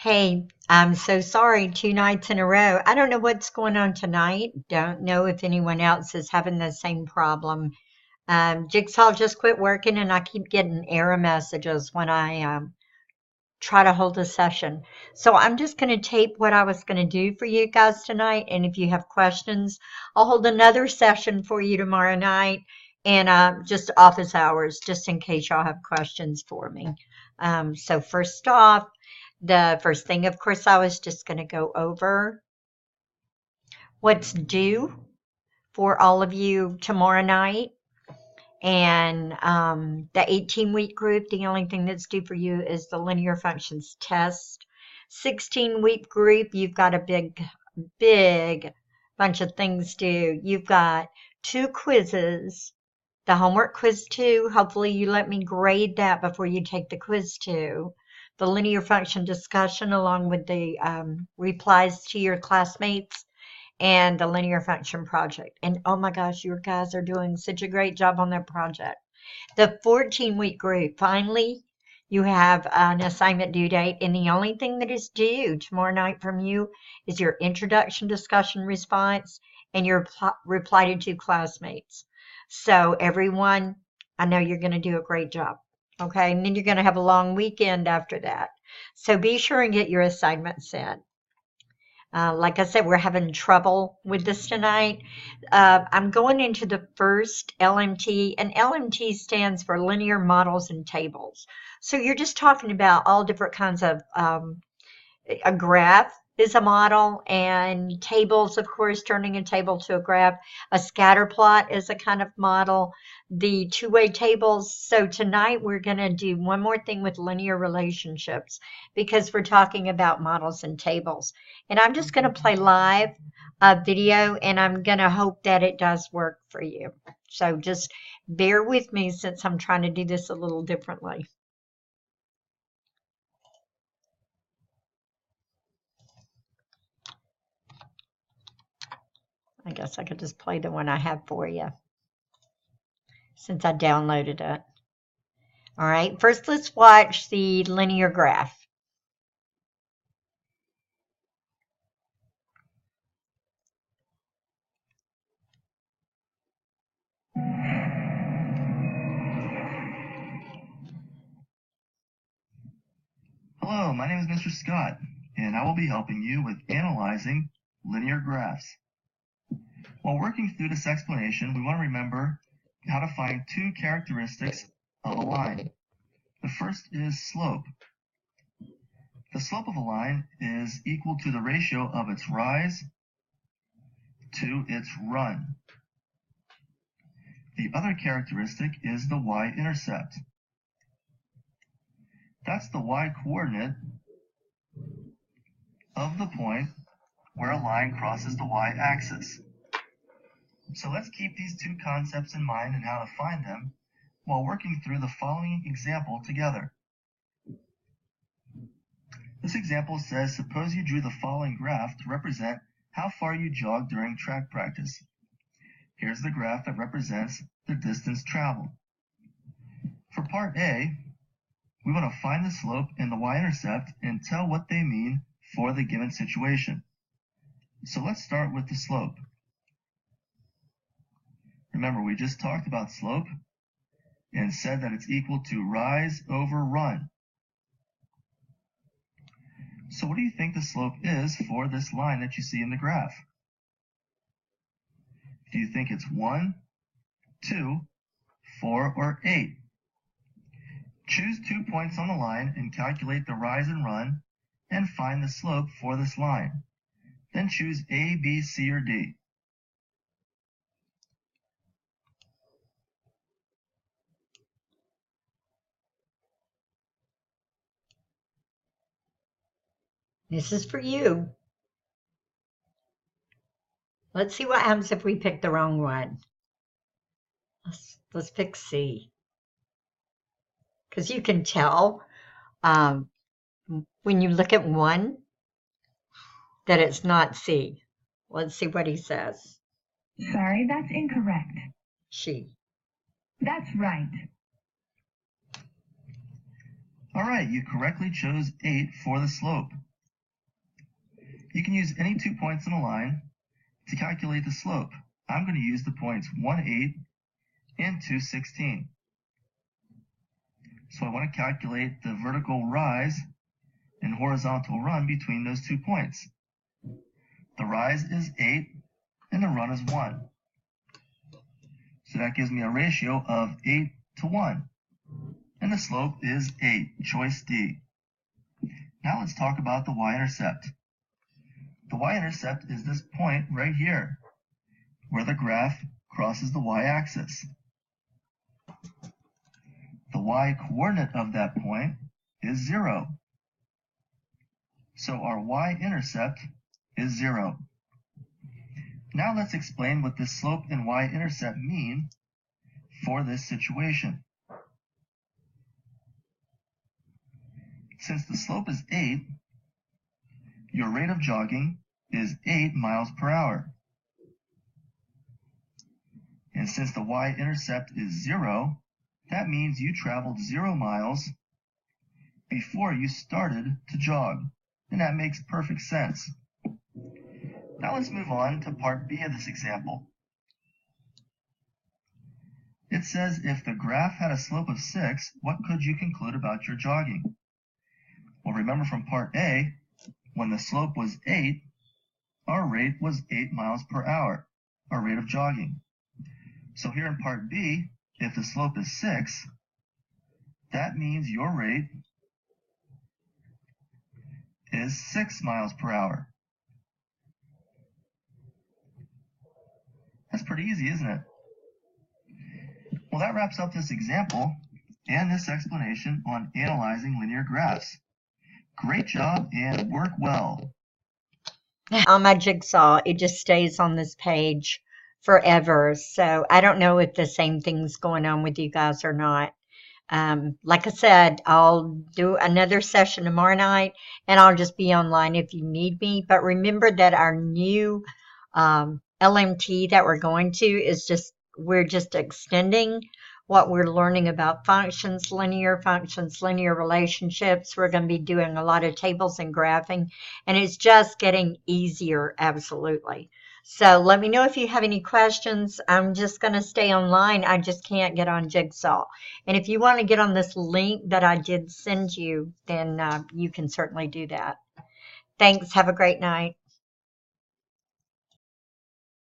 Hey, I'm so sorry, 2 nights in a row. I don't know what's going on tonight. Don't know if anyone else is having the same problem. Jigsaw just quit working, and I keep getting error messages when I try to hold a session. So I'm just going to tape what I was going to do for you guys tonight. And if you have questions, I'll hold another session for you tomorrow night and just office hours, just in case y'all have questions for me. So first off, the first thing, of course, I was just going to go over what's due for all of you tomorrow night. And the 18-week group, the only thing that's due for you is the linear functions test. 16-week group, you've got a big bunch of things due. You've got 2 quizzes. The homework quiz 2, hopefully you let me grade that before you take the quiz 2. The linear function discussion along with the replies to your classmates and the linear function project. And oh my gosh, you guys are doing such a great job on that project. The 14-week group, finally, you have an assignment due date, and the only thing that is due tomorrow night from you is your introduction discussion response and your reply to 2 classmates. So everyone, I know you're going to do a great job. Okay, and then you're going to have a long weekend after that. So be sure and get your assignment sent. Like I said, we're having trouble with this tonight. I'm going into the first LMT, and LMT stands for linear models and tables. So you're just talking about all different kinds of a graph is a model, and tables, of course, turning a table to a graph. A scatter plot is a kind of model. The two-way tables. So tonight we're going to do one more thing with linear relationships because we're talking about models and tables. And I'm just going to play live video, and I'm going to hope that it does work for you. So just bear with me since I'm trying to do this a little differently. I guess I could just play the one I have for you since I downloaded it. All right, first let's watch the linear graph. Hello, my name is Mr. Scott, and I will be helping you with analyzing linear graphs. While working through this explanation, we want to remember how to find 2 characteristics of a line. The first is slope. The slope of a line is equal to the ratio of its rise to its run. The other characteristic is the y-intercept. That's the y-coordinate of the point where a line crosses the y-axis. So let's keep these 2 concepts in mind and how to find them while working through the following example together. This example says, suppose you drew the following graph to represent how far you jogged during track practice. Here's the graph that represents the distance traveled. For part A, we want to find the slope and the y-intercept and tell what they mean for the given situation. So let's start with the slope. Remember, we just talked about slope and said that it's equal to rise over run. So what do you think the slope is for this line that you see in the graph? Do you think it's 1, 2, 4, or 8? Choose 2 points on the line and calculate the rise and run and find the slope for this line. Then choose A, B, C, or D. This is for you. Let's see what happens if we pick the wrong one. Let's pick C. Because you can tell when you look at one that it's not C. Let's see what he says. Sorry, that's incorrect. She. That's right. All right, you correctly chose 8 for the slope. You can use any 2 points in a line to calculate the slope. I'm going to use the points 1/8 and 2/16. So I want to calculate the vertical rise and horizontal run between those 2 points. The rise is 8 and the run is 1. So that gives me a ratio of 8:1. And the slope is 8, choice D. Now let's talk about the y-intercept. The y-intercept is this point right here, where the graph crosses the y-axis. The y-coordinate of that point is 0. So our y-intercept is 0. Now let's explain what this slope and y-intercept mean for this situation. Since the slope is 8, your rate of jogging is 8 miles per hour. And since the y-intercept is 0, that means you traveled 0 miles before you started to jog. And that makes perfect sense. Now let's move on to part B of this example. It says if the graph had a slope of 6, what could you conclude about your jogging? Well, remember from part A, when the slope was 8, our rate was 8 miles per hour, our rate of jogging. So here in part B, if the slope is 6, that means your rate is 6 miles per hour. That's pretty easy, isn't it? Well, that wraps up this example and this explanation on analyzing linear graphs. Great job and work well. On my jigsaw, it just stays on this page forever. So I don't know if the same thing's going on with you guys or not. Like I said, I'll do another session tomorrow night, and I'll just be online if you need me. But remember that our new LMT that we're going to is we're just extending what we're learning about functions, linear relationships. We're going to be doing a lot of tables and graphing, and it's just getting easier, absolutely. So let me know if you have any questions. I'm just going to stay online. I just can't get on Jigsaw. And if you want to get on this link that I did send you, then you can certainly do that. Thanks. Have a great night.